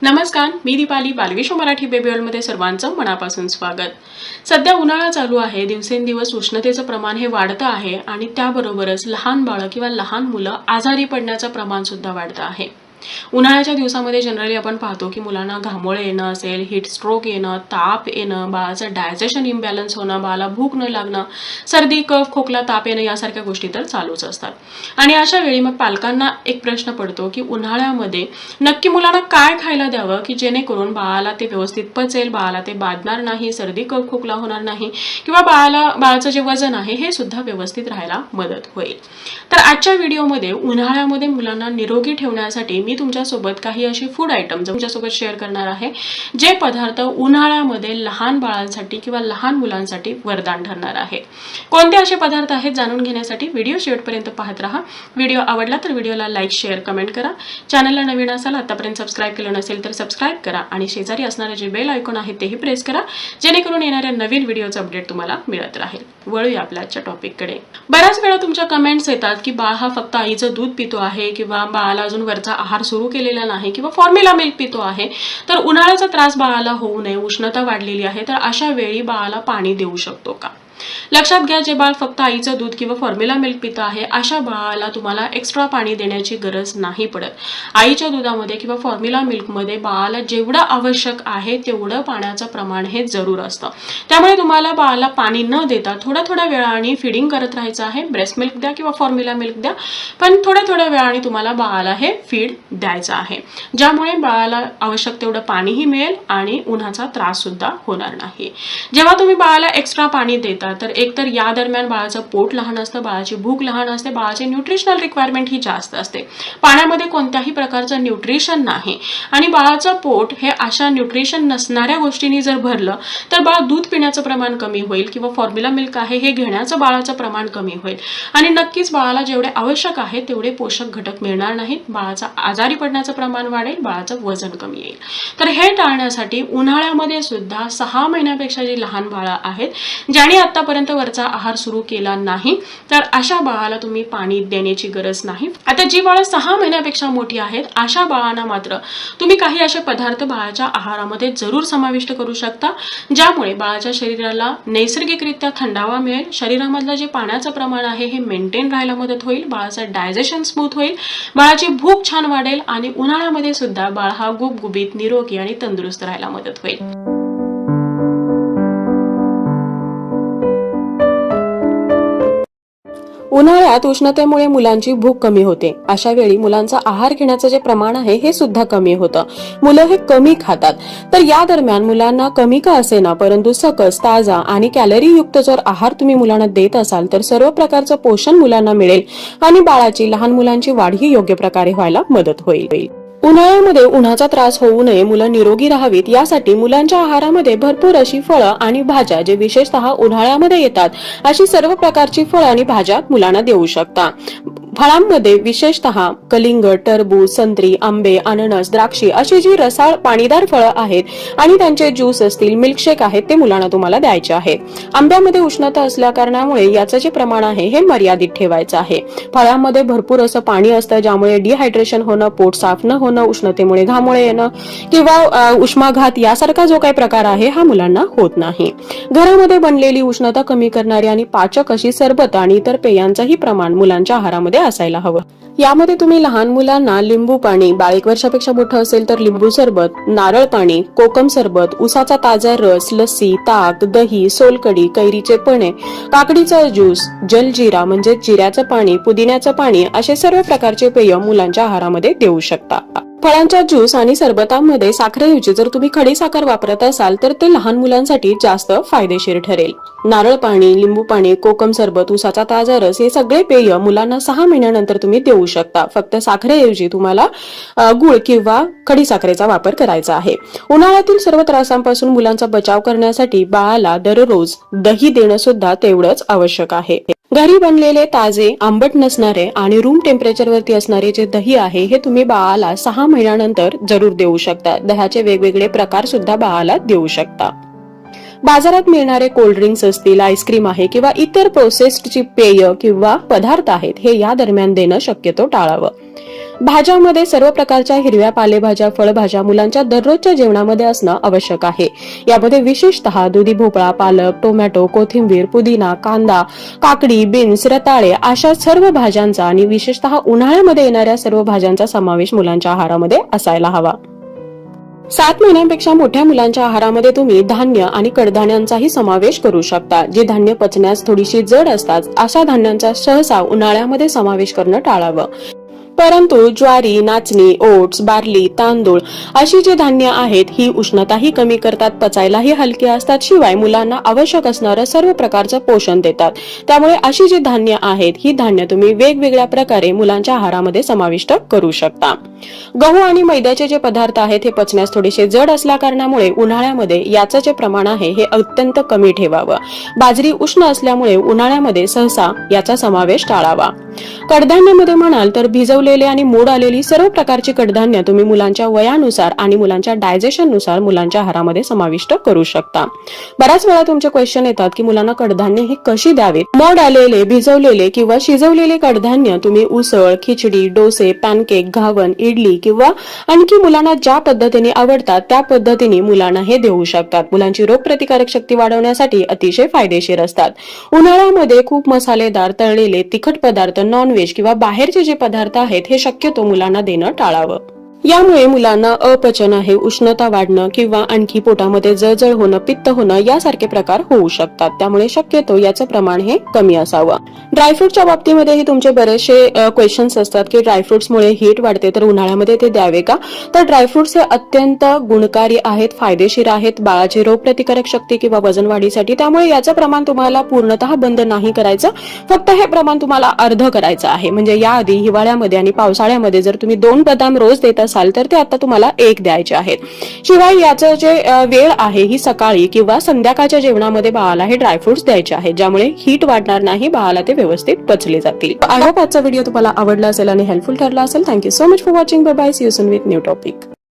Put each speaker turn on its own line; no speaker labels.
नमस्कार, मी दीपाली. बालविश्व मराठी बेबी वर्ल्डमध्ये सर्वांचं मनापासून स्वागत. सध्या उन्हाळा चालू आहे. दिवसेंदिवस उष्णतेचं प्रमाण हे वाढतं आहे आणि त्याबरोबरच लहान बाळं किंवा लहान मुलं आजारी पडण्याचं प्रमाण सुद्धा वाढतं आहे. उन्हाळ्याच्या दिवसामध्ये जनरली आपण पाहतो की मुलांना घामोळे येणं असेल, हीट स्ट्रोक येणं, ताप येणं, बाळाचं डायजेशन इम्बॅलन्स होणं, बाळाला भूक न लागणं, सर्दी, कफ, खोकला, ताप येणं यासारख्या गोष्टी तर चालूच असतात. आणि अशा वेळी मग पालकांना एक प्रश्न पडतो की उन्हाळ्यामध्ये नक्की मुलांना काय खायला द्यावं की जेणेकरून बाळाला ते व्यवस्थित पचेल, बाळाला ते बाधणार नाही, सर्दी, कफ, खोकला होणार नाही किंवा बाळाचं जे वजन आहे हे सुद्धा व्यवस्थित राहायला मदत होईल. तर आजच्या व्हिडिओमध्ये उन्हाळ्यामध्ये मुलांना निरोगी ठेवण्यासाठी मी तुमच्यासोबत काही अशी फूड आयटम्स तुमच्यासोबत शेअर करणार आहे जे पदार्थ उन्हाळ्यामध्ये लहान बाळांसाठी किंवा लहान मुलांसाठी वरदान ठरणार आहे. कोणते असे पदार्थ आहेत जाणून घेण्यासाठी व्हिडिओ शेवटपर्यंत पाहत राहा. व्हिडिओ आवडला तर व्हिडिओला लाईक, शेअर, कमेंट करा. चॅनलला नवीन असाल, आतापर्यंत सबस्क्राईब केलं नसेल तर सबस्क्राईब करा आणि शेजारी असणारे जे बेल आयकॉन आहे तेही प्रेस करा जेणेकरून येणाऱ्या नवीन व्हिडिओचं अपडेट तुम्हाला मिळत राहील. वळूया आपल्या आजच्या टॉपिककडे. बऱ्याच वेळा तुमच्या कमेंट्स येतात की बाळ हा फक्त आईचं दूध पितो आहे किंवा बाळाला अजून वरचा आहार सुरू केलेला नाही किंवा फॉर्म्युला मिल्क पितो आहे, तर उन्हाळ्याचा त्रास बाळाला होऊ नये, उष्णता वाढलेली आहे, तर अशा वेळी बाळाला पाणी देऊ शकतो का? लक्षात घ्या, जे बाळ फक्त आईचं दूध किंवा फॉर्म्युला मिल्क पित आहे अशा बाळाला तुम्हाला एक्स्ट्रा पाणी देण्याची गरज नाही पडत. आईच्या दुधामध्ये किंवा फॉर्म्युला मिल्कमध्ये बाळाला जेवढं आवश्यक आहे तेवढं पाण्याचं प्रमाण हे जरूर असतं. त्यामुळे तुम्हाला बाळाला पाणी न देता थोड्या वेळाने फीडिंग करत राहायचं आहे. ब्रेस्ट मिल्क द्या किंवा फॉर्म्युला मिल्क द्या, पण थोड्या वेळाने तुम्हाला बाळाला हे फीड द्यायचं आहे, ज्यामुळे बाळाला आवश्यक तेवढं पाणीही मिळेल आणि उन्हाचा त्रास सुद्धा होणार नाही. जेव्हा तुम्ही बाळाला एक्स्ट्रा पाणी देता तर एकतर या दरम्यान बाळाचं पोट लहान असतं, बाळाची भूक लहान असते, बाळाची न्यूट्रिशनल रिक्वायरमेंट ही जास्त असते. पाण्यामध्ये कोणत्याही प्रकारचं न्यूट्रिशन नाही आणि बाळाचं पोट हे अशा न्यूट्रिशन नसणाऱ्या गोष्टींनी जर भरलं तर बाळ दूध पिण्याचं प्रमाण कमी होईल किंवा फॉर्म्युला मिल्क आहे हे घेण्याचं बाळाचं प्रमाण कमी होईल आणि नक्कीच बाळाला जेवढे आवश्यक आहे तेवढे पोषक घटक मिळणार नाहीत. बाळाचं आजारी पडण्याचं प्रमाण वाढेल, बाळाचं वजन कमी येईल. तर हे टाळण्यासाठी उन्हाळ्यामध्ये सुद्धा 6 महिन्यापेक्षा जी लहान बाळं आहेत, ज्यांनी आतापर्यंत वरचा आहार सुरू केला नाही, तर अशा बाळाला तुम्ही पाणी देण्याची गरज नाही. आता जी बाळं 6 महिन्यापेक्षा मोठी आहेत अशा बाळांना मात्र तुम्ही काही असे पदार्थ बाळाच्या आहारामध्ये जरूर समाविष्ट करू शकता, ज्यामुळे बाळाच्या शरीराला नैसर्गिकरित्या थंडावा मिळेल, शरीरामधलं जे पाण्याचं प्रमाण आहे हे मेंटेन राहायला मदत होईल, बाळाचं डायजेशन स्मूथ होईल, बाळाची भूक छान वाढेल आणि उन्हाळ्यामध्ये सुद्धा बाळ हा गुबगुबीत, निरोगी आणि तंदुरुस्त राहायला मदत होईल.
उन्हाळ्यात उष्णतेमुळे मुलांची भूक कमी होते. अशा वेळी मुलांचा आहार घेण्याचं जे प्रमाण आहे हे सुद्धा कमी होतं. मुलं हे कमी खातात. तर या दरम्यान मुलांना कमी का असेना परंतु सकस, ताजा आणि कॅलरी युक्त जर आहार तुम्ही मुलांना देत असाल तर सर्व प्रकारचं पोषण मुलांना मिळेल आणि बाळाची, लहान मुलांची वाढ ही योग्य प्रकारे व्हायला मदत होईल. उन्हाळ्यामध्ये उन्हाचा त्रास होऊ नये, मुलं निरोगी राहावीत यासाठी मुलांच्या आहारामध्ये भरपूर अशी फळं आणि भाज्या, जे विशेषतः उन्हाळ्यामध्ये येतात अशी सर्व प्रकारची फळं आणि भाज्या मुलांना देऊ शकता. फळांमध्ये विशेषतः कलिंगड, टरबूज, संत्री, आंबे, अननस, द्राक्षी अशी जी रसाळ पाणीदार फळं आहेत आणि त्यांचे ज्यूस असतील, मिल्कशेक आहेत, ते मुलांना तुम्हाला द्यायचे आहेत. आंब्यामध्ये उष्णता असल्या कारणामुळे याचं जे प्रमाण आहे हे मर्यादित ठेवायचं आहे. फळांमध्ये भरपूर असं पाणी असतं, ज्यामुळे डिहायड्रेशन होणं, पोट साफ न होणं, उष्णतेमुळे घामोळे येणं किंवा उष्माघात यासारखा जो काही प्रकार आहे हा मुलांना होत नाही. घरामध्ये बनलेली उष्णता कमी करणारी आणि पाचक अशी सरबत आणि इतर पेयांचंही प्रमाण मुलांच्या आहारामध्ये असायला हवं. यामध्ये तुम्ही लहान मुलांना लिंबू पाणी, बाळ 1 वर्षापेक्षा मोठं असेल तर लिंबू सरबत, नारळ पाणी, कोकम सरबत, उसाचा ताजा रस, लस्सी, ताक, दही, सोलकढी, कैरीचे पणे, काकडीचा ज्यूस, जलजिरा म्हणजे जिऱ्याचं पाणी, पुदिन्याचं पाणी असे सर्व प्रकारचे पेय मुलांच्या आहारामध्ये देऊ शकता. फळांच्या ज्यूस आणि सरबतांमध्ये साखरेऐवजी जर तुम्ही खडी साखर वापरत असाल तर ते लहान मुलांसाठी जास्त फायदेशीर ठरेल. नारळ पाणी, लिंबू पाणी, कोकम सरबत, उसाचा ताजा रस हे सगळे पेय मुलांना 6 महिन्यानंतर तुम्ही देऊ शकता. फक्त साखरेऐवजी तुम्हाला गुळ किंवा खडी साखरेचा वापर करायचा आहे. उन्हाळ्यातील सर्व त्रासांपासून मुलांचा बचाव करण्यासाठी बाळाला दररोज दही देणं सुद्धा तेवढंच आवश्यक आहे. घरी बनलेले ताजे, आंबट नसणारे आणि रूम टेम्परेचरवरती असणारे जे दही आहे हे तुम्ही बाळाला 6 महिन्यानंतर जरूर देऊ शकता. दह्याचे वेगवेगळे प्रकार सुद्धा बाळाला देऊ शकता. बाजारात मिळणारे कोल्ड्रिंक्स असतील, आईस्क्रीम आहे किंवा इतर प्रोसेस्डची पेय किंवा पदार्थ आहेत हे या दरम्यान देणं शक्यतो टाळावं. भाज्यामध्ये सर्व प्रकारच्या हिरव्या पालेभाज्या, फळभाज्या मुलांच्या दररोजच्या जेवणामध्ये असणं आवश्यक आहे. यामध्ये विशेषतः दुधी भोपळा, पालक, टोमॅटो, कोथिंबीर, पुदिना, कांदा, काकडी, बीन्स, रताळे अशा सर्व भाज्यांचा आणि विशेषतः उन्हाळ्यामध्ये येणाऱ्या सर्व भाज्यांचा समावेश मुलांच्या आहारामध्ये असायला हवा. 7 महिन्यांपेक्षा मोठ्या मुलांच्या आहारामध्ये तुम्ही धान्य आणि कडधान्यांचाही समावेश करू शकता. जी धान्य पचण्यास थोडीशी जड असतात अशा धान्यांचा सहसा उन्हाळ्यामध्ये समावेश करणं टाळावं. परंतु ज्वारी, नाचणी, ओट्स, बार्ली, तांदूळ अशी जी धान्य आहेत ही उष्णताही कमी करतात, पचायलाही हलकी असतात, शिवाय मुलांना आवश्यक असणारं सर्व प्रकारचं पोषण देतात. त्यामुळे अशी जी धान्य आहेत ही धान्य तुम्ही वेगवेगळ्या प्रकारे मुलांच्या आहारामध्ये समाविष्ट करू शकता. गहू आणि मैद्याचे जे पदार्थ आहेत हे पचण्यास थोडेसे जड असल्या कारणामुळे उन्हाळ्यामध्ये याचं जे प्रमाण आहे हे अत्यंत कमी ठेवावं. बाजरी उष्ण असल्यामुळे उन्हाळ्यामध्ये सहसा याचा समावेश टाळावा. कडधान्यामध्ये म्हणाल तर भिजवलेले आणि मोड आलेली सर्व प्रकारची कडधान्य तुम्ही मुलांच्या वयानुसार आणि मुलांच्या डायजेशन नुसार मुलांच्या आहारामध्ये समाविष्ट करू शकता. बऱ्याच वेळा तुमचे क्वेश्चन येतात की मुलांना कडधान्य ही कशी द्यावीत. मोड आलेले, भिजवलेले किंवा शिजवलेले कडधान्य तुम्ही उसळ, खिचडी, डोसे, पॅनकेक, घावन, इडली किंवा आणखी मुलांना ज्या पद्धतीने आवडतात त्या पद्धतीने मुलांना हे देऊ शकतात. मुलांची रोगप्रतिकारक शक्ती वाढवण्यासाठी अतिशय फायदेशीर असतात. उन्हाळ्यामध्ये खूप मसालेदार, तळलेले, तिखट पदार्थ, नॉनव्हेज किंवा बाहेरचे जे पदार्थ आहेत हे शक्यतो मुलांना देणं टाळावं. यामुळे मुलांना अपचन आहे, उष्णता वाढणं किंवा आणखी पोटामध्ये जळजळ होणं, पित्त होणं यासारखे प्रकार होऊ शकतात. त्यामुळे शक्यतो याचं प्रमाण हे कमी असावं. ड्रायफ्रुटच्या बाबतीमध्येही तुमचे बरेचसे क्वेश्चन्स असतात की ड्रायफ्रुट्समुळे हीट वाढते तर उन्हाळ्यामध्ये ते द्यावे का. तर ड्रायफ्रुट्स हे अत्यंत गुणकारी आहेत, फायदेशीर आहेत बाळाची रोगप्रतिकारक शक्ती किंवा वजन वाढीसाठी. त्यामुळे याचं प्रमाण तुम्हाला पूर्णतः बंद नाही करायचं, फक्त हे प्रमाण तुम्हाला अर्ध करायचं आहे. म्हणजे याआधी हिवाळ्यामध्ये आणि पावसाळ्यामध्ये जर तुम्ही 2 बदाम रोज देत असाल तर ते आता तुम्हाला 1 द्यायचे आहेत. शिवाय याचं जे वेळ आहे ही सकाळी किंवा संध्याकाळच्या जेवणामध्ये बाळाला हे ड्रायफ्रुट्स द्यायचे आहेत, ज्यामुळे हीट वाढणार नाही, बाळाला ते व्यवस्थित पचले जातील. आय होप आजचा व्हिडिओ तुम्हाला आवडला असेल आणि हेल्पफुल ठरला असेल. Thank you so much for watching. Bye bye. See you soon with new topic.